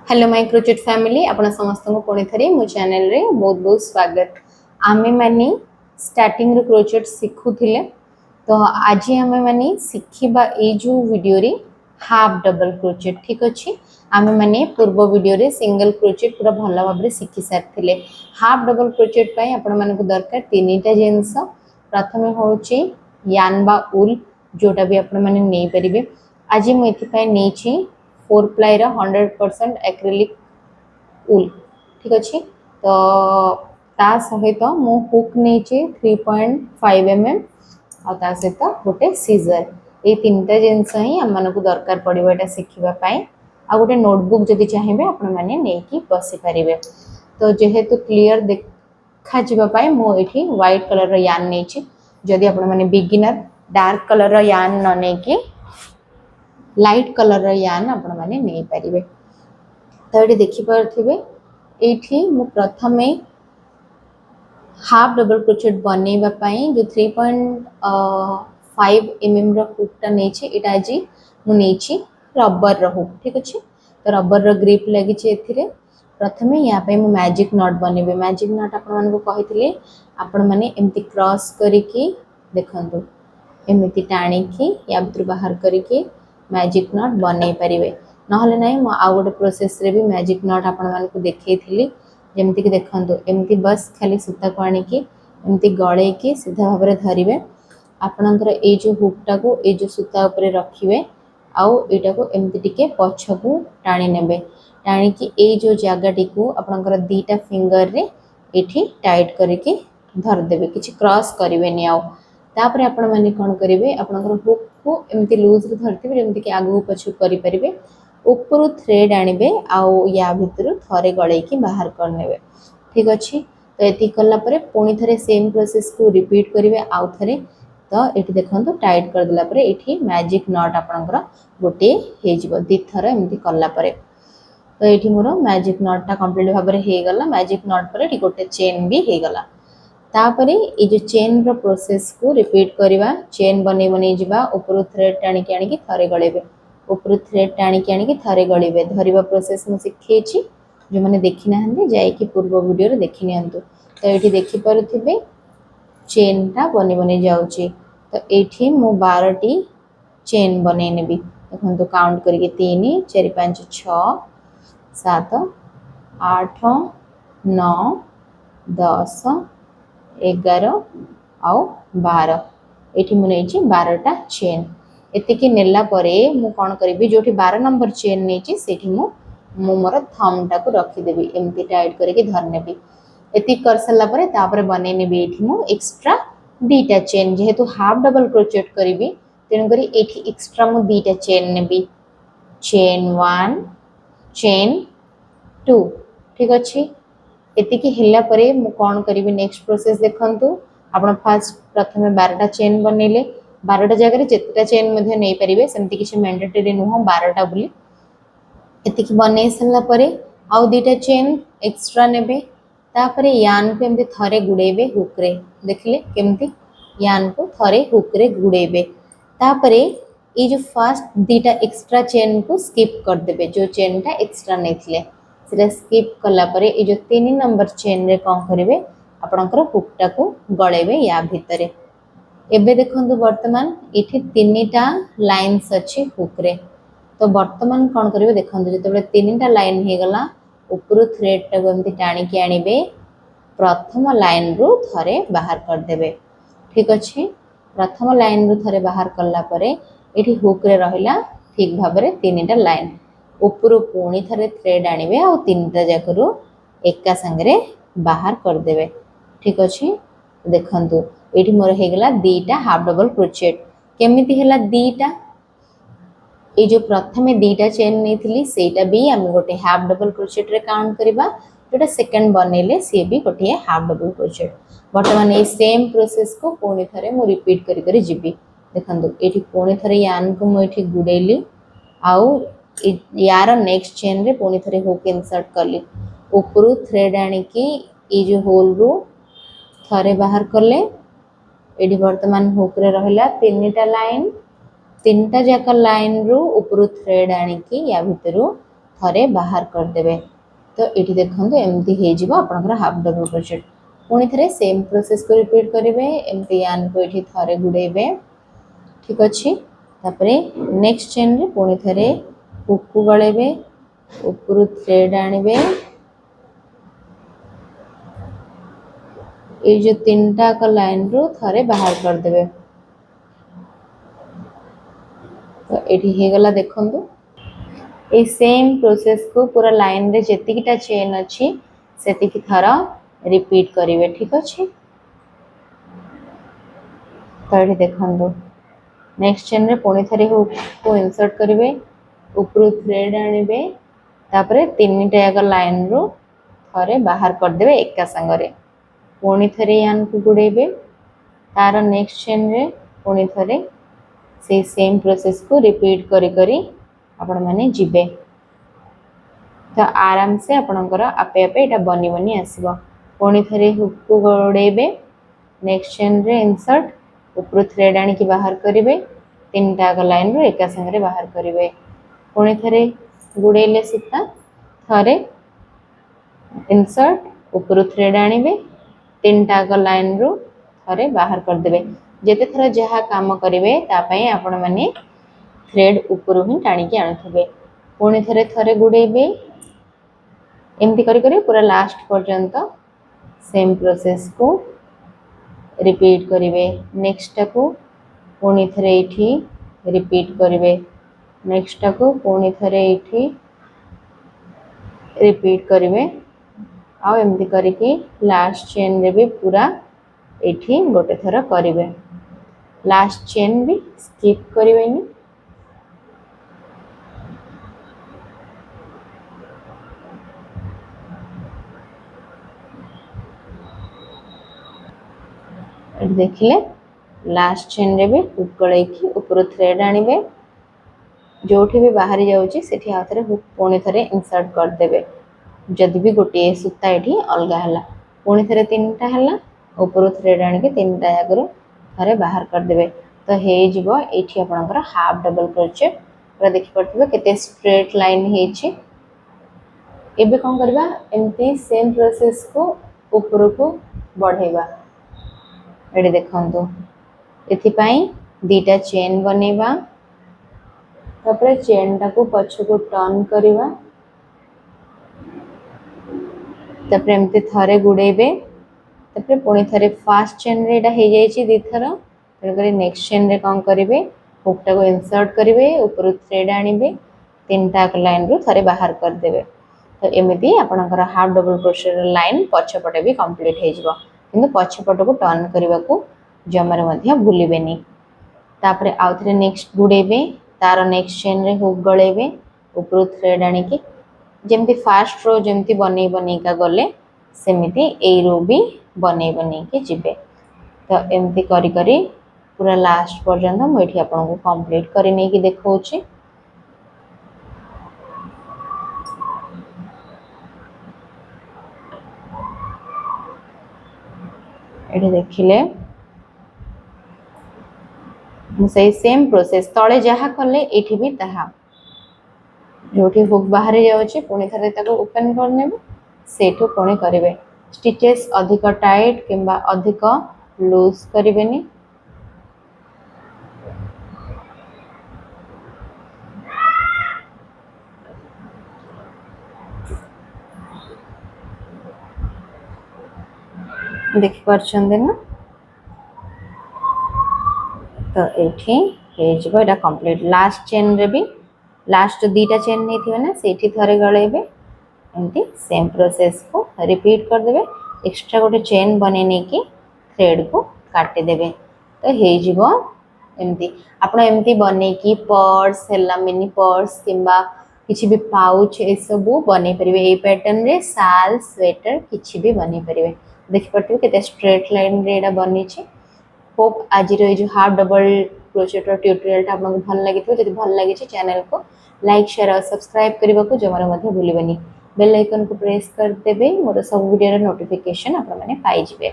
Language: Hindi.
हेलो माय क्रोचेट फैमिली आपण समस्त को पुणी थरे मो चैनल रे बहुत बहुत स्वागत। आमे माने स्टार्टिंग रे क्रोचेट सिखुथिले तो आज आमे माने सिखिबा ए जो वीडियो रे हाफ डबल क्रोचेट ठीक अछि। आमे माने पूर्व वीडियो रे सिंगल क्रोचेट पूरा भला भाबरे सिखि सारथिले। हाफ डबल क्रोचेट पय आपण माने को दरकार तीनटा जिंस। प्रथमे होची यान बा उल जोटा भी आपण माने नै परिबे। आज मु एथि पय नेछि 4 प्लाई 100% एक्रिलिक उल ठीक अच्छे। तो ता सहित मु हुक नेचे 3.5 mm और ता सहित गोटे सीजर ये तीनटा जिनस ही आम मानक दरकार पड़ो एटा शिखिबा पाई। आ गोटे नोटबुक जदि चाहिए आपण मैंने नहीं बसी पारे। तो जेहेतु क्लीयर देखा जीवा पाई मु एठी व्हाइट कलर रो यान नेची। जदि आपण मैंने बिगिनर डार्क कलर रो यान न नेकी लाइट कलर यान आपण माने नहीं पारिबे। तो ये देखि पारथिबे एठी मु प्रथमे हाफ डबल क्रोचेट बनेबा पई जो 3.5 mm रो हुकटा नेछि एटा जी मु नेछि रबर रो हुक ठीक अछि। तो रबर रो ग्रिप लागि छि एथिरे। प्रथमे या पे मु मैजिक नॉट बनेबे। मैजिक नॉट आपण मानको कहिथिले आपण माने एम्ति क्रॉस करिकि देखंतु एमिति टाणी की या भीतर बाहर करिकि मैजिक नॉट बनै परिवे। नहले नाही मु आ गोटे प्रोसेस रे भी मैजिक नॉट आपण मानको देखैथिली। जेमति कि देखंतु एमति बस खाली सूता को आनी की एमति गळे की सीधा भाबरे धरिबे। आपणकर ए जो हुकटा को ए जो सूता ऊपर रखिबे आउ एटा को एमति टिके पछकू टाणी नेबे। टाणी की ए जो जागाटी को आपणकर दीटा फिंगर रे एठी टाइट करके धर देबे। किछि क्रॉस करिवे नि आउ तापरे आपण माने कोन करिवे आपणकर हुक को एमति लूज रे धरतिबे जेमति कि आगु पछु करि परिबे। ऊपर थ्रेड आनिबे आउ या भीतर थरे गळे की बाहर कर नेबे ठीक अछि। तो एति कल्ला परे पुणी थरे सेम प्रोसेस को रिपीट करिवे आउ थरे। तो एठी देखंतु टाइट कर दिला परे एठी मैजिक नॉट आपणकर गोटे हे जिवो दी थरा एमति कल्ला परे। तो एठी मोर मैजिक नॉट ता कंप्लीट भाबरे हे गला। मैजिक नॉट परे एठी गोटे चेन भी हे गला। तापरे ए जो चेन रो प्रोसेस को रिपीट करिवा। चेन बने बने जिबा ऊपर थ्रेड टाणी की थरे गळेबे। ऊपर थ्रेड टाणी की थरे गळेबे धरिबा प्रोसेस मु सिखेछि। जो माने देखि नाहंदे जाय कि पूर्व वीडियो रे देखि नियंतु। तो एठी देखि परथिबे चेन ता बने बने जाउची। तो एठी मु 12 टी चेन बने नेबी। देखंतु काउंट करके 3 4 5 6 7 8 9 10 11 आउ 12 एठी मु नेछि 12 टा चेन। एतिकी नेला परे मु कोन करबी जोठी 12 नंबर चेन नेछि सेठी मु मोर थंब टा को रखि देबी एमती टाइट करके धर नेबी। एति कर सला परे तापरे बने नेबी एठी मु एक्स्ट्रा दीटा चेन जेहेतु हाफ डबल क्रोचेट करबी तेनु करी एठी एक्स्ट्रा मु दीटा चेन नेबी। चेन 1 चेन 2 ठीक अछि। एतिकी हिला परे मु कोन करबी नेक्स्ट प्रोसेस देखंतु। आपण फास्ट प्रथमे 12 टा चेन बनेले 12 टा जगह रे जेतटा चेन मध्ये नै परिबे सेमति किछि मैंडेटरी नुह 12 टा बुली। एतिकी बने सला परे आउ दीटा चेन एक्स्ट्रा नेबे। तापरे यान को एमति थरे गुडेबे हुक रे देखले केमति यान को थरे हुक रे गुडेबे। तापरे ए जो फर्स्ट दीटा एक्स्ट्रा चेन को स्किप कर देबे। जो चेन टा एक्स्ट्रा नेथिले सेटा स्किप कला परे ए जो 3 नंबर चेन रे कोन करिवे आपणकर हुकटा को गळेबे या भितरे। एबे देखंतु वर्तमान एठी 3 टा लाइन्स अछि हुक रे। तो वर्तमान कोन करिवे देखंतु जतबे 3 टा लाइन हे गला ऊपर थ्रेड टा को एमति टाणी के आनिबे प्रथम लाइन रु थरे बाहर कर देबे ठीक अछि। प्रथम लाइन रु थरे बाहर करला परे एठी हुक रे रहिला ठीक भाबरे 3 टा लाइन ऊपर पुणी थरे थ्रेड आनिबे आ 3 टा जाकरू एका संगरे बाहर कर देबे ठीक अछि। देखंतु एठी मोर हे गला दीटा हाफ डबल क्रोचेट। केमिति हेला दीटा ए जो प्रथमे दीटा चेन नेथिली सेटा भी हम गोटे हाफ डबल क्रोचेट रे काउंट करबा। जोटा सेकंड बनेले से भी गोटे हाफ डबल क्रोचेट। वर्तमान ए सेम प्रोसेस को पुणी थरे मु रिपीट करी करी जिबी। देखंतु एठी पुणी थरे यान को मु एठी गुडेली आउ यार नेक्स्ट चेन रे पुणी थरे हुक इंसर्ट करली। ऊपर थ्रेड आनी की ए जो होल रु थरे बाहर करले एठी वर्तमान हुक रे रहला 3 टा लाइन 3 टा जाक लाइन रु ऊपर थ्रेड आनी की या भितरु थरे बाहर कर देबे। तो ये देखो एमती हो हाफ डबल क्रोचेट। पुणी थे सेम प्रोसेस को रिपीट करेंगे एमती यान को ये थे गुड़ेबे। ठीक अच्छे नेक्स्ट चेन रे पुणी थे हुक को गलेबे ऊपर थ्रेड आणबे ये जो तीन टा लाइन रो थे बाहर कर देबे। तो ये गला देखंतु ये सेम प्रोसेस को पूरा लाइन रे जेतिकिटा चेन अच्छी सेतिकी थर रिपीट करेंगे। ठीक अच्छे तो ये देखंतु नेक्स्ट चेन रे पुणी थे हुक को इंसर्ट करेंगे ऊपर थ्रेड आणबे तापरे तीन टा लाइन रो थे बाहर कर देबे एका संगरे। पुणी थे यान को गुड़ेबे तार नेक्स्ट चेन रे पुणी थे से सेम प्रोसेस को रिपीट करी करी आपण माने जिबे। तो आराम से आपणकर आपे आपे एटा बनी बनी आसीबो। पुणी थे हुक को गुड़ेबे नेक्स्ट चेन रे इंसर्ट ऊपर थ्रेड आनी की बाहर करेंगे तीन टा लाइन रो एका संगरे बाहर करेंगे। पुणी थे गुड़ेले सूता थे इंसर्ट ऊपर थ्रेड आणबे तीन टा लाइन रो थे बाहर कर देबे। जेते थर जहा काम करेंगे तापाई आपण माने थ्रेड ऊपर ही टाणी आणुथिबे। पुणी थे थे गुड़ेबे एमती करी करी पूरा लास्ट पर्यंत सेम प्रोसेस को रिपीट करेंगे। नेक्स्ट को पुणी थे ये रिपीट करेंगे नेक्स्ट को पुणी थे ये रिपीट करेंगे आउ एमती करके लास्ट चेन रे भी पूरा ये गोटे थर करेंगे। लास्ट चेन भी स्किप करेंगे। देखिले लास्ट चेन रे भी हुक गलैकी ऊपर थ्रेड आणबे जो भी बाहर जाऊँगी सेठी आउथरे हुक पुणी थे इंसर्ट कर देबे। जदि भी गोटे सूता ये अलग है पुणी थे तीन टा है ऊपर थ्रेड आणिके तीन टा जागर थे बाहर कर देबे। तो हो ये आपणकर हाफ डबल क्रोचेट पूरा देखि पड़थिबे केते स्ट्रेट लाइन हेछि। एबे कोन करबा एमती सेम प्रोसेस को ऊपर को बढ़ेबा। ये देखंतु एथिपाई दीटा चेन बनेबा तापरे चेन टा को पछ को टर्न करिबा तापरे एमती थरे गुड़ेबे तापरे पुणी थे फास्ट चेन रे एटा हे जायछि दी थर तेणुकर नेक्स्ट चेन रे कौन करेंगे हुकटा को इंसर्ट करेंगे ऊपर थ्रेड आणबे तीन टा लाइन रू थे बाहर कर देबे। तो एमती आपणकर हाफ डबल क्रोचेट लाइन पछपटे भी कंप्लीट हो जिवो किंतु पछपट को टर्न करने को जमारे मध्य भूलिबेनी। तापरे आउ थे नेक्स्ट गुड़ेबे तार नेक्स्ट चेन रे हुक गलेबे ऊपर थ्रेड आणिकी जेमती फास्ट रो जेमती बनै बनैका गले सेमिति ए रो भी बनै बनैके जिबे। तो एमती करी करी पूरा लास्ट पर्यंत मुझे आपको कंप्लीट करी नहीं कि देखौछि। ये देखिले से सेम प्रोसेस तले जहा कले एठी भी ताहा जोठी हुक बाहर जाउछि पुणी थे ताको ओपन करने सेठू पुणी करेंगे। स्टिचेस अधिक टाइट किंबा अधिक लूज करेंगे। देख पार्छन्ते ना तो ये कंप्लीट लास्ट चेन रे भी लास्ट दीटा चेन नहीं थी ना सेठी थरे गलेबे एमती सेम प्रोसेस को रिपीट कर देबे। एक्स्ट्रा गोटे चेन बने की थ्रेड को काटी देबे। तो हे जिवो एमती आपण एमती बने की पर्स हैला मिनी पर्स किंबा किछि भी पाउच ए सब बने परिबे। ए पैटर्न रे शाल स्वेटर किछि भी बने परिबे। देख पड़ते केते स्ट्रेट लाइन रे एडा बनी छी। होप आज जो हाफ डबल क्रोचेट ट्यूटोरियल आपको भल लगी जब भल लगी चैनल को लाइक शेयर और सब्सक्राइब करने को जमार मध्य भूलिबेनी। बेल आइकन को प्रेस कर देबे मोर सब वीडियो नोटिफिकेशन आपण माने पाई जिवे।